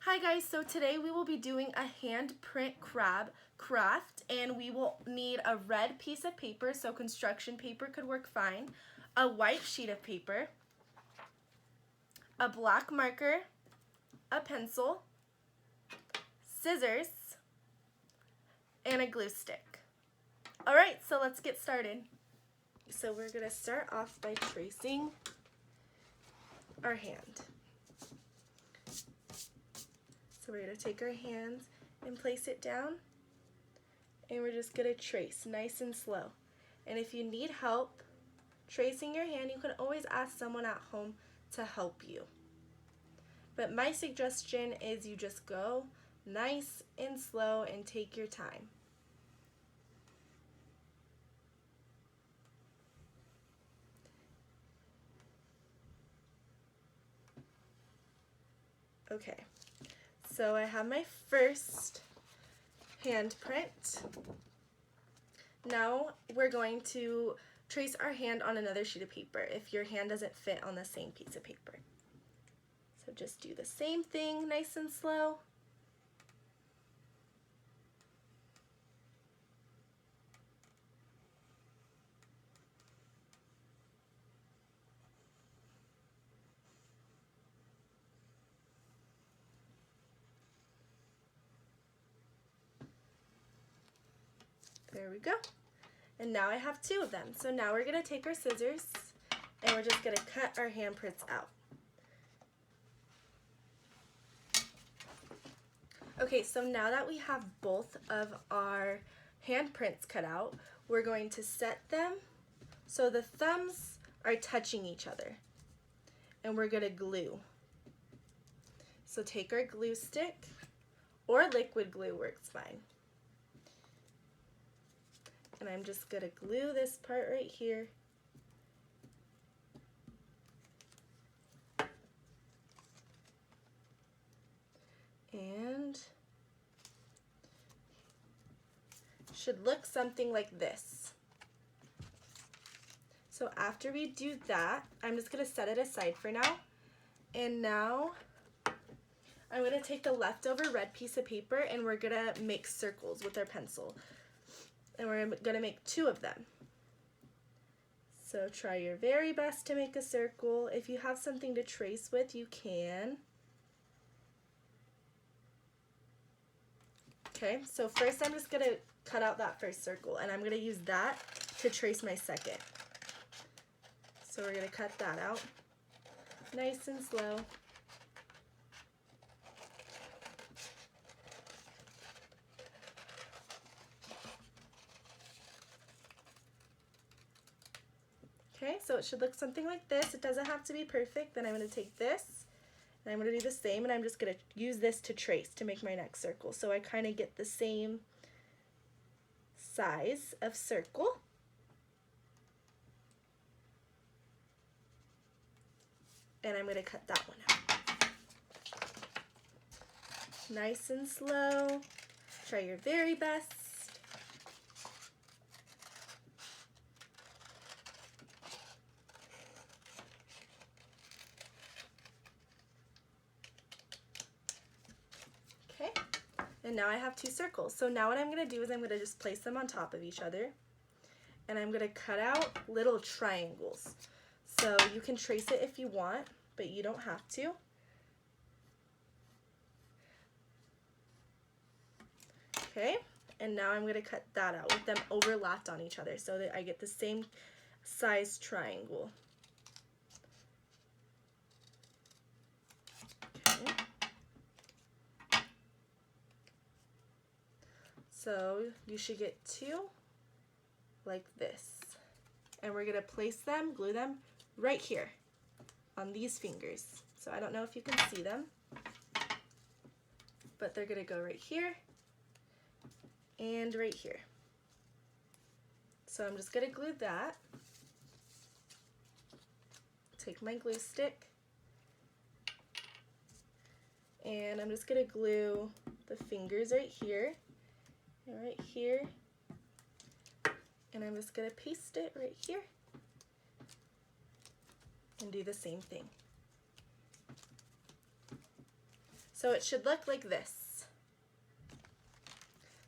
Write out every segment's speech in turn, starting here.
Hi guys, so today we will be doing a hand print crab craft, and we will need a red piece of paper, so construction paper could work fine, a white sheet of paper, a black marker, a pencil, scissors, and a glue stick. Alright, so let's get started. So we're going to start off by tracing our hand. So we're going to take our hands and place it down, and we're just going to trace nice and slow. And if you need help tracing your hand, you can always ask someone at home to help you. But my suggestion is you just go nice and slow and take your time. Okay, so I have my first hand print. Now we're going to trace our hand on another sheet of paper if your hand doesn't fit on the same piece of paper. So just do the same thing nice and slow. There we go. And now I have two of them. So now we're going to take our scissors and we're just going to cut our handprints out. Okay, so now that we have both of our handprints cut out, we're going to set them so the thumbs are touching each other. And we're going to glue. So take our glue stick, or liquid glue works fine. And I'm just going to glue this part right here. And should look something like this. So after we do that, I'm just going to set it aside for now. And now I'm going to take the leftover red piece of paper and we're going to make circles with our pencil. And we're going to make two of them. So try your very best to make a circle. If you have something to trace with, you can. Okay, so first I'm just going to cut out that first circle, and I'm going to use that to trace my second. So we're going to cut that out nice and slow. Okay, so it should look something like this. It doesn't have to be perfect. Then I'm going to take this, and I'm going to do the same, and I'm just going to use this to trace to make my next circle. So I kind of get the same size of circle. And I'm going to cut that one out. Nice and slow. Try your very best. Okay, and now I have two circles. So now what I'm going to do is I'm going to just place them on top of each other, and I'm going to cut out little triangles. So you can trace it if you want, but you don't have to. Okay, and now I'm going to cut that out with them overlapped on each other so that I get the same size triangle. Okay. So you should get two like this. And we're going to place them, glue them right here on these fingers. So I don't know if you can see them, but they're going to go right here and right here. So I'm just going to glue that. Take my glue stick, and I'm just going to glue the fingers right here and right here. And I'm just going to paste it right here and do the same thing. So it should look like this.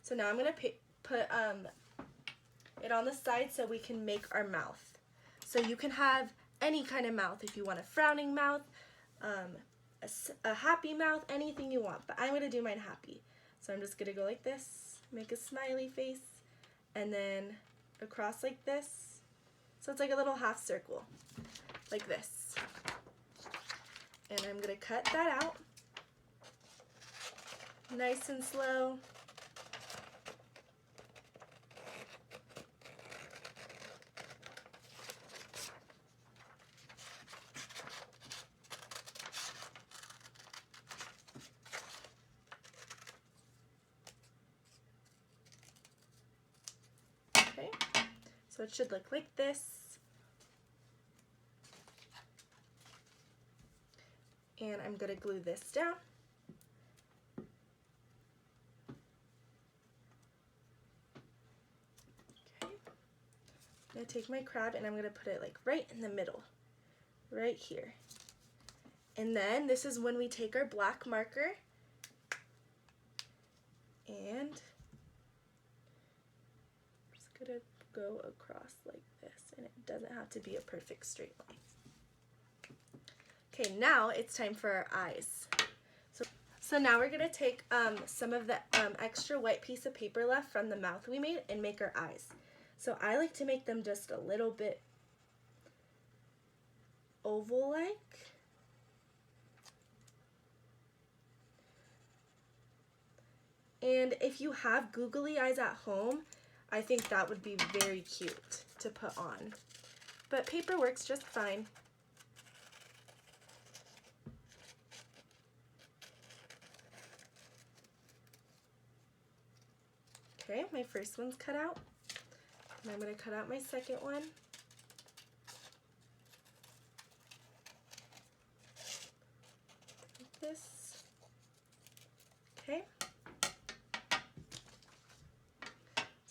So now I'm going to put it on the side so we can make our mouth. So you can have any kind of mouth if you want a frowning mouth, a happy mouth, anything you want. But I'm going to do mine happy. So I'm just going to go like this, make a smiley face, and then across like this. So it's like a little half circle, like this. And I'm going to cut that out, nice and slow. Okay, so it should look like this. And I'm going to glue this down. Okay. I'm going to take my crab and I'm going to put it like right in the middle, right here. And then this is when we take our black marker and I'm just going to go across like this, and it doesn't have to be a perfect straight line. Okay, now it's time for our eyes. So now we're going to take some of the extra white piece of paper left from the mouth we made and make our eyes. So I like to make them just a little bit oval-like. And if you have googly eyes at home, I think that would be very cute to put on. But paper works just fine. Okay, my first one's cut out, and I'm going to cut out my second one. Like this. Okay.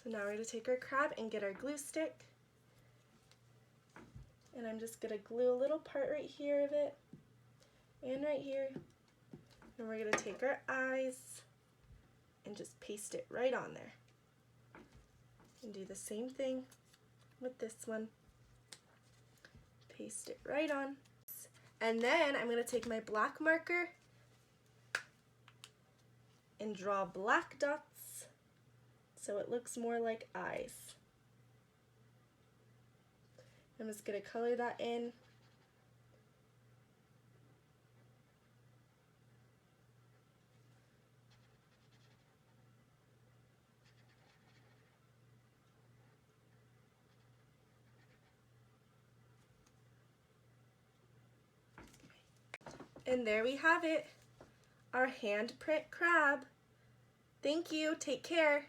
So now we're going to take our crab and get our glue stick. And I'm just going to glue a little part right here of it, and right here. And we're going to take our eyes and just paste it right on there. And do the same thing with this one. Paste it right on. And then I'm going to take my black marker and draw black dots so it looks more like eyes. I'm just going to color that in. And there we have it, our hand print crab. Thank you, take care.